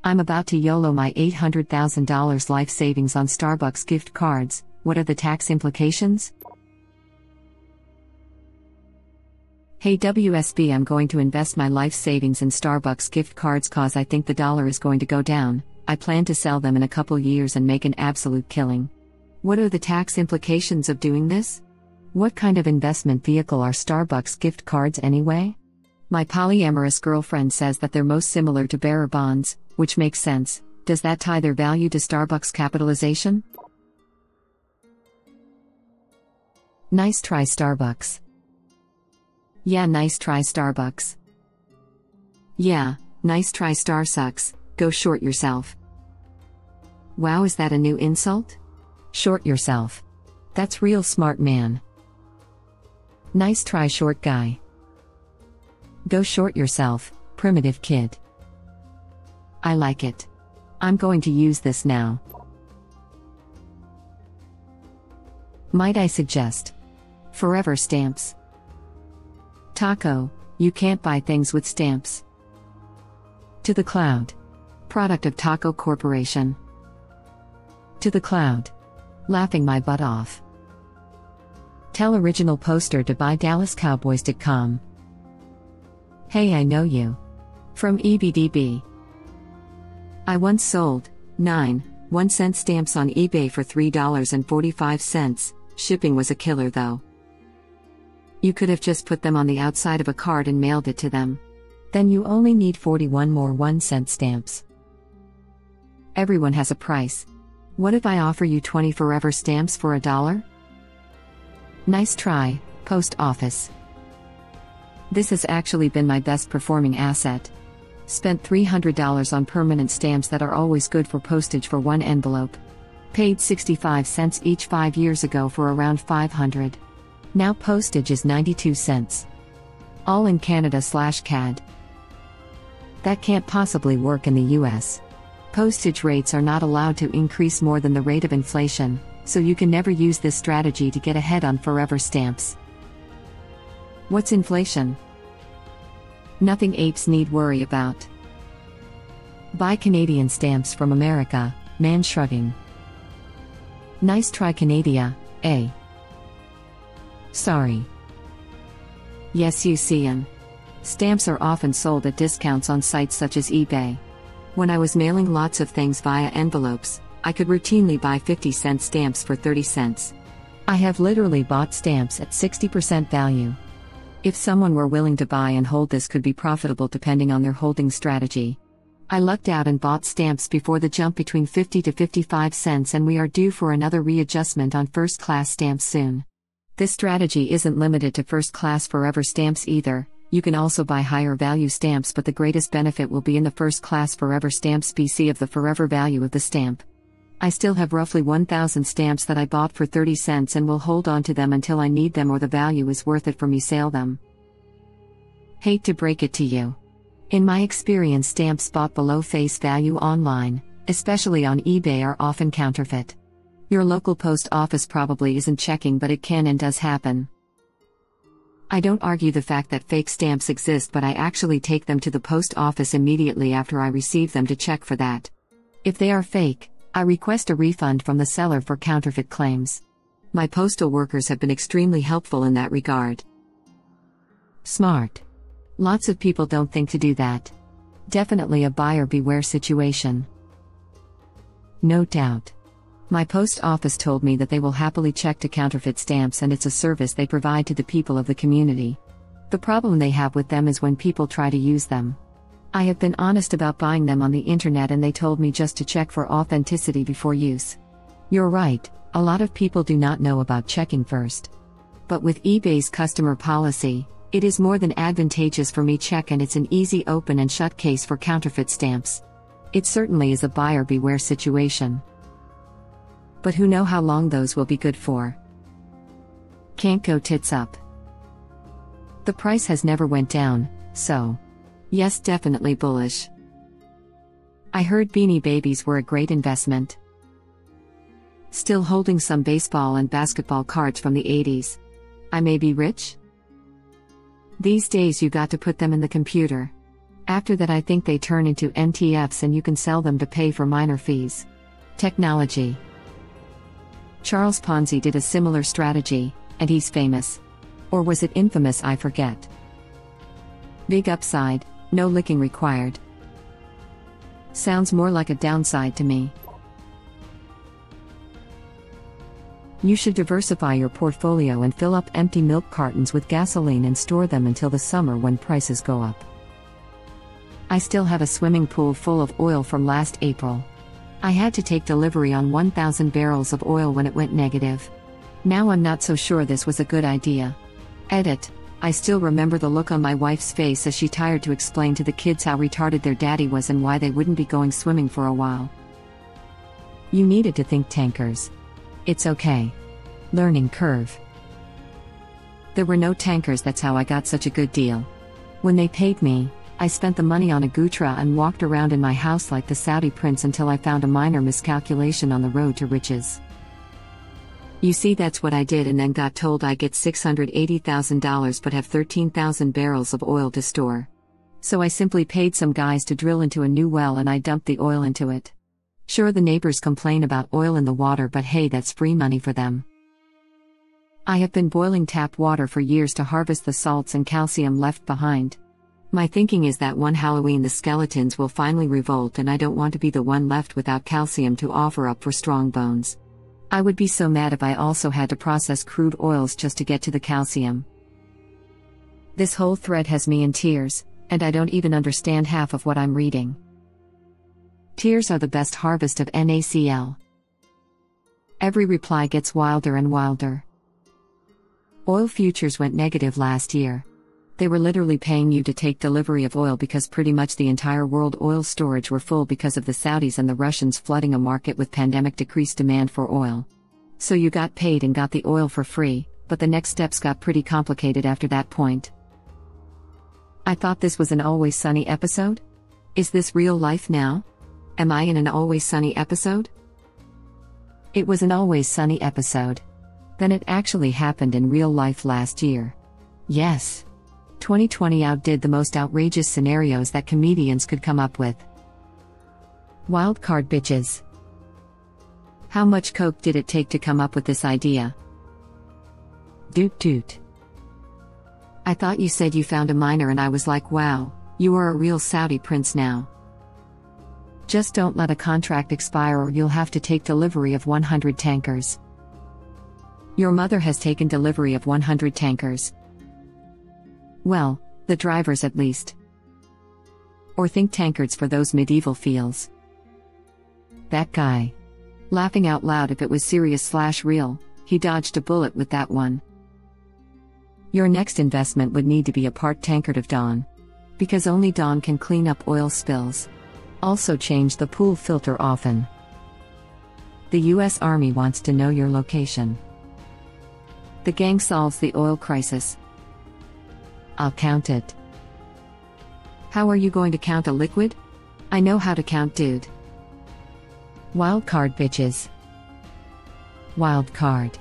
I'm about to YOLO my $800,000 life savings on Starbucks gift cards. What are the tax implications? Hey WSB, I'm going to invest my life savings in Starbucks gift cards cause I think the dollar is going to go down. I plan to sell them in a couple years and make an absolute killing. What are the tax implications of doing this? What kind of investment vehicle are Starbucks gift cards anyway? My polyamorous girlfriend says that they're most similar to bearer bonds, which makes sense. Does that tie their value to Starbucks capitalization? Nice try Starbucks. Yeah, nice try Starbucks. Yeah, nice try Starsucks, go short yourself. Wow, is that a new insult? Short yourself. That's real smart, man. Nice try short guy. Go short yourself, primitive kid. I like it. I'm going to use this now. Might I suggest? Forever stamps. Taco, you can't buy things with stamps. To the cloud. Product of Taco Corporation. To the cloud. Laughing my butt off. Tell original poster to buy DallasCowboys.com. Hey, I know you. From EBDB. I once sold 9 1-cent stamps on eBay for $3.45. Shipping was a killer though. You could have just put them on the outside of a card and mailed it to them. Then you only need 41 more 1-cent stamps. Everyone has a price. What if I offer you 20 forever stamps for $1? Nice try, post office. This has actually been my best performing asset. Spent $300 on permanent stamps that are always good for postage for one envelope. Paid 65 cents each 5 years ago for around $500. Now postage is 92 cents. All in Canada/CAD. That can't possibly work in the US. Postage rates are not allowed to increase more than the rate of inflation, so you can never use this strategy to get ahead on forever stamps. What's inflation? Nothing apes need worry about. Buy Canadian stamps from America, man shrugging. Nice try Canada, eh? Sorry. Yes, you see 'em. Stamps are often sold at discounts on sites such as eBay. When I was mailing lots of things via envelopes, I could routinely buy 50-cent stamps for 30 cents. I have literally bought stamps at 60% value. If someone were willing to buy and hold, this could be profitable depending on their holding strategy. I lucked out and bought stamps before the jump between 50 to 55 cents, and we are due for another readjustment on first-class stamps soon. This strategy isn't limited to first-class forever stamps either. You can also buy higher value stamps, but the greatest benefit will be in the first-class forever stamps BC of the forever value of the stamp. I still have roughly 1,000 stamps that I bought for 30 cents and will hold on to them until I need them or the value is worth it for me sale them. Hate to break it to you. In my experience, stamps bought below face value online, especially on eBay, are often counterfeit. Your local post office probably isn't checking, but it can and does happen. I don't argue the fact that fake stamps exist, but I actually take them to the post office immediately after I receive them to check for that. If they are fake, I request a refund from the seller for counterfeit claims. My postal workers have been extremely helpful in that regard. Smart. Lots of people don't think to do that. Definitely a buyer beware situation. No doubt. My post office told me that they will happily check to counterfeit stamps, and it's a service they provide to the people of the community. The problem they have with them is when people try to use them. I have been honest about buying them on the internet, and they told me just to check for authenticity before use. You're right, a lot of people do not know about checking first. But with eBay's customer policy, it is more than advantageous for me check, and it's an easy open and shut case for counterfeit stamps. It certainly is a buyer beware situation. But who know how long those will be good for? Can't go tits up. The price has never went down, so yes, definitely bullish. I heard Beanie Babies were a great investment. Still holding some baseball and basketball cards from the 80s. I may be rich? These days you got to put them in the computer. After that, I think they turn into NTFs and you can sell them to pay for minor fees. Technology. Charles Ponzi did a similar strategy, and he's famous. Or was it infamous? I forget. Big upside, no licking required. Sounds more like a downside to me. You should diversify your portfolio and fill up empty milk cartons with gasoline and store them until the summer when prices go up. I still have a swimming pool full of oil from last April. I had to take delivery on 1,000 barrels of oil when it went negative. Now I'm not so sure this was a good idea. Edit. I still remember the look on my wife's face as she tried to explain to the kids how retarded their daddy was and why they wouldn't be going swimming for a while. You needed to think tankers. It's okay. Learning curve. There were no tankers, that's how I got such a good deal. When they paid me, I spent the money on a Gutra and walked around in my house like the Saudi prince until I found a minor miscalculation on the road to riches. You see, that's what I did, and then got told I get $680,000 but have 13,000 barrels of oil to store. So I simply paid some guys to drill into a new well and I dumped the oil into it. Sure, the neighbors complain about oil in the water, but hey, that's free money for them. I have been boiling tap water for years to harvest the salts and calcium left behind. My thinking is that one Halloween the skeletons will finally revolt and I don't want to be the one left without calcium to offer up for strong bones. I would be so mad if I also had to process crude oils just to get to the calcium. This whole thread has me in tears, and I don't even understand half of what I'm reading. Tears are the best harvest of NaCl. Every reply gets wilder and wilder. Oil futures went negative last year. They were literally paying you to take delivery of oil because pretty much the entire world oil storage were full because of the Saudis and the Russians flooding a market with pandemic decreased demand for oil. So you got paid and got the oil for free, but the next steps got pretty complicated after that point. I thought this was an Always Sunny episode? Is this real life now? Am I in an Always Sunny episode? It was an Always Sunny episode. Then it actually happened in real life last year. Yes. 2020 outdid the most outrageous scenarios that comedians could come up with. Wildcard bitches. How much coke did it take to come up with this idea? Doot doot. I thought you said you found a miner and I was like, wow, you are a real Saudi prince now. Just don't let a contract expire or you'll have to take delivery of 100 tankers. Your mother has taken delivery of 100 tankers. Well, the drivers at least. Or think tankards for those medieval feels. That guy. Laughing out loud, if it was serious/real, he dodged a bullet with that one. Your next investment would need to be a part tankard of Dawn. Because only Dawn can clean up oil spills. Also change the pool filter often. The US Army wants to know your location. The gang solves the oil crisis. I'll count it. How are you going to count a liquid? I know how to count, dude. Wildcard bitches. Wild card.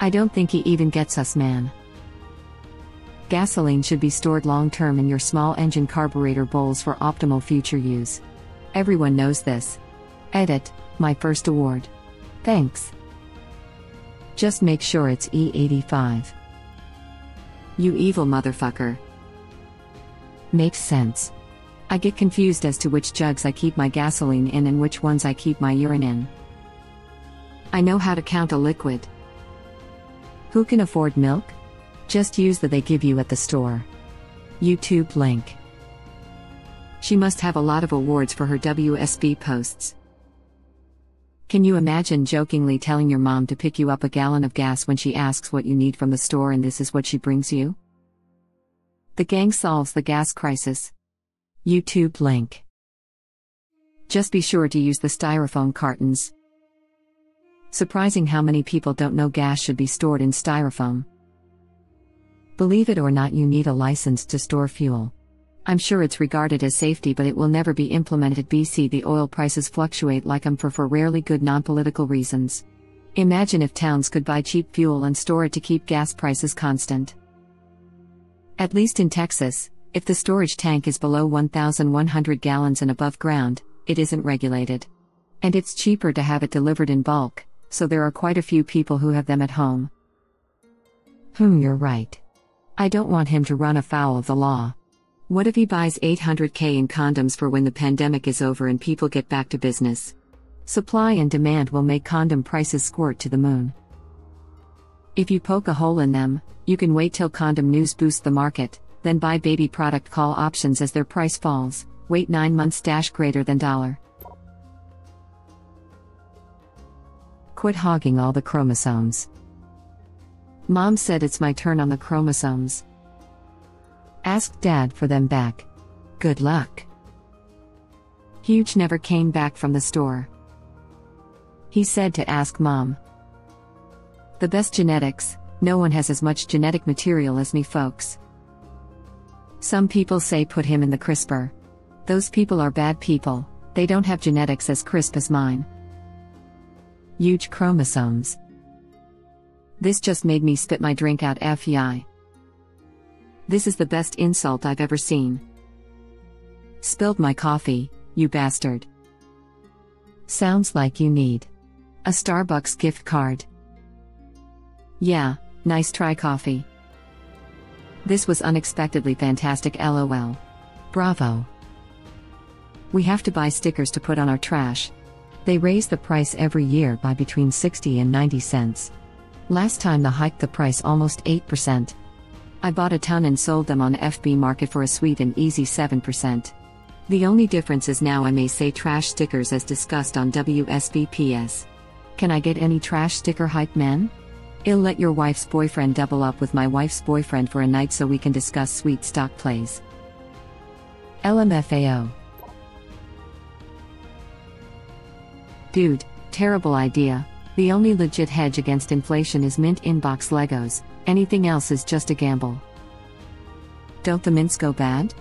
I don't think he even gets us, man. Gasoline should be stored long-term in your small engine carburetor bowls for optimal future use. Everyone knows this. Edit, my first award. Thanks. Just make sure it's E85. You evil motherfucker. Makes sense. I get confused as to which jugs I keep my gasoline in and which ones I keep my urine in. I know how to count a liquid. Who can afford milk? Just use the they give you at the store. YouTube link. She must have a lot of awards for her WSB posts. Can you imagine jokingly telling your mom to pick you up a gallon of gas when she asks what you need from the store and this is what she brings you? The gang solves the gas crisis. YouTube link. Just be sure to use the styrofoam cartons. Surprising how many people don't know gas should be stored in styrofoam. Believe it or not, you need a license to store fuel. I'm sure it's regarded as safety, but it will never be implemented. BC, the oil prices fluctuate like for rarely good non-political reasons. Imagine if towns could buy cheap fuel and store it to keep gas prices constant. At least in Texas, If the storage tank is below 1,100 gallons and above ground, it isn't regulated. And it's cheaper to have it delivered in bulk, so there are quite a few people who have them at home. You're right. I don't want him to run afoul of the law. What if he buys $800K in condoms for when the pandemic is over and people get back to business? Supply and demand will make condom prices squirt to the moon. If you poke a hole in them, you can wait till condom news boosts the market, then buy baby product call options as their price falls, wait 9 months greater than $. Quit hogging all the chromosomes. Mom said it's my turn on the chromosomes. Ask Dad for them back. Good luck. Huge never came back from the store. He said to ask Mom. The best genetics, no one has as much genetic material as me folks. Some people say put him in the CRISPR. Those people are bad people, they don't have genetics as crisp as mine. Huge chromosomes. This just made me spit my drink out FYI. This is the best insult I've ever seen. Spilled my coffee, you bastard. Sounds like you need a Starbucks gift card. Yeah, nice try coffee. This was unexpectedly fantastic LOL. Bravo. We have to buy stickers to put on our trash. They raise the price every year by between 60 and 90 cents. Last time they hiked the price almost 8%. I bought a ton and sold them on FB Market for a sweet and easy 7%. The only difference is now I may say trash stickers as discussed on WSBPS. Can I get any trash sticker hype, men? I'll let your wife's boyfriend double up with my wife's boyfriend for a night so we can discuss sweet stock plays. LMFAO. Dude, terrible idea. The only legit hedge against inflation is mint inbox Legos, anything else is just a gamble. Don't the mints go bad?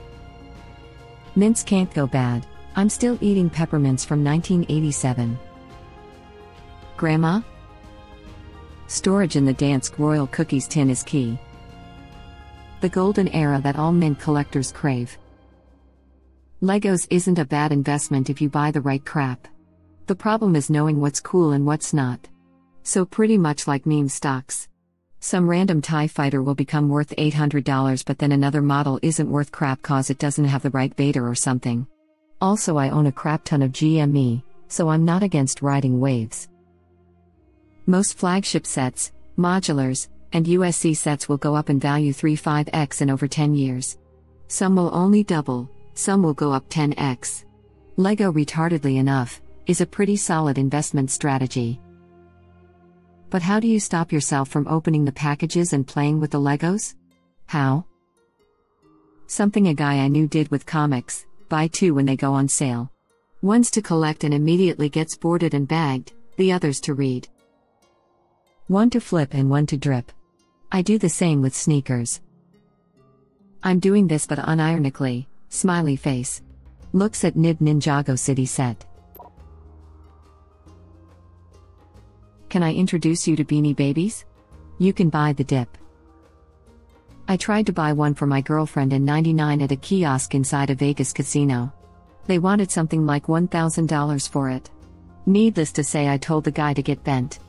Mints can't go bad, I'm still eating peppermints from 1987. Grandma? Storage in the Dansk Royal Cookies tin is key. The golden era that all mint collectors crave. Legos isn't a bad investment if you buy the right crap. The problem is knowing what's cool and what's not. So pretty much like meme stocks. Some random TIE fighter will become worth $800 but then another model isn't worth crap cause it doesn't have the right beta or something. Also I own a crap ton of GME, so I'm not against riding waves. Most flagship sets, modulars, and USC sets will go up in value 3-5x in over 10 years. Some will only double, some will go up 10x. Lego, retardedly enough, is a pretty solid investment strategy. But how do you stop yourself from opening the packages and playing with the Legos? How? Something a guy I knew did with comics: buy 2 when they go on sale. One's to collect and immediately gets boarded and bagged, the other's to read. One to flip and one to drip. I do the same with sneakers. I'm doing this but unironically, smiley face. Looks at Nib Ninjago City set. Can I introduce you to Beanie Babies? You can buy the dip. I tried to buy one for my girlfriend in '99 at a kiosk inside a Vegas casino. They wanted something like $1,000 for it. Needless to say, I told the guy to get bent.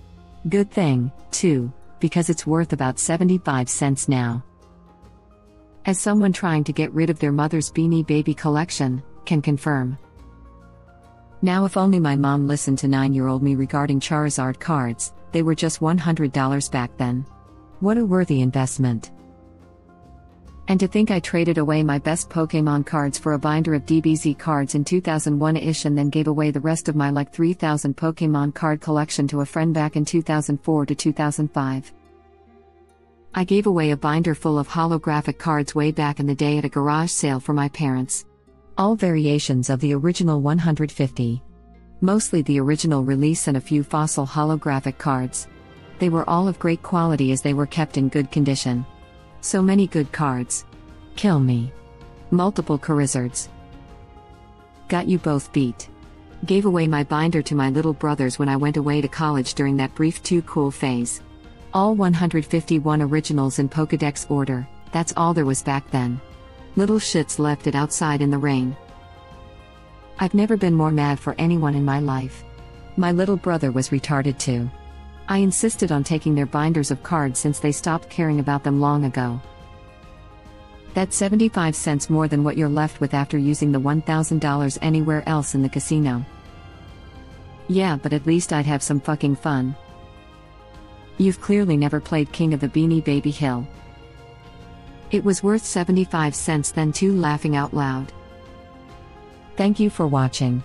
Good thing, too, because it's worth about 75 cents now. As someone trying to get rid of their mother's Beanie Baby collection, can confirm. Now if only my mom listened to 9-year-old me regarding Charizard cards, they were just $100 back then. What a worthy investment. And to think I traded away my best Pokémon cards for a binder of DBZ cards in 2001-ish and then gave away the rest of my like 3,000 Pokémon card collection to a friend back in 2004 to 2005. I gave away a binder full of holographic cards way back in the day at a garage sale for my parents. All variations of the original 150. Mostly the original release and a few fossil holographic cards. They were all of great quality as they were kept in good condition. So many good cards. Kill me. Multiple Charizards. Got you both beat. Gave away my binder to my little brothers when I went away to college during that brief too cool phase. All 151 originals in Pokédex order, that's all there was back then. Little shits left it outside in the rain. I've never been more mad for anyone in my life. My little brother was retarded too. I insisted on taking their binders of cards since they stopped caring about them long ago. That's 75 cents more than what you're left with after using the $1,000 anywhere else in the casino. Yeah, but at least I'd have some fucking fun. You've clearly never played King of the Beanie Baby Hill. It was worth 75 cents then too, laughing out loud. Thank you for watching.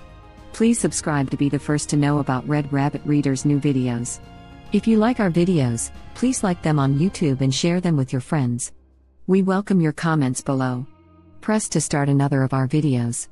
Please subscribe to be the first to know about Red Rabbit Reader's new videos. If you like our videos, please like them on YouTube and share them with your friends. We welcome your comments below. Press to start another of our videos.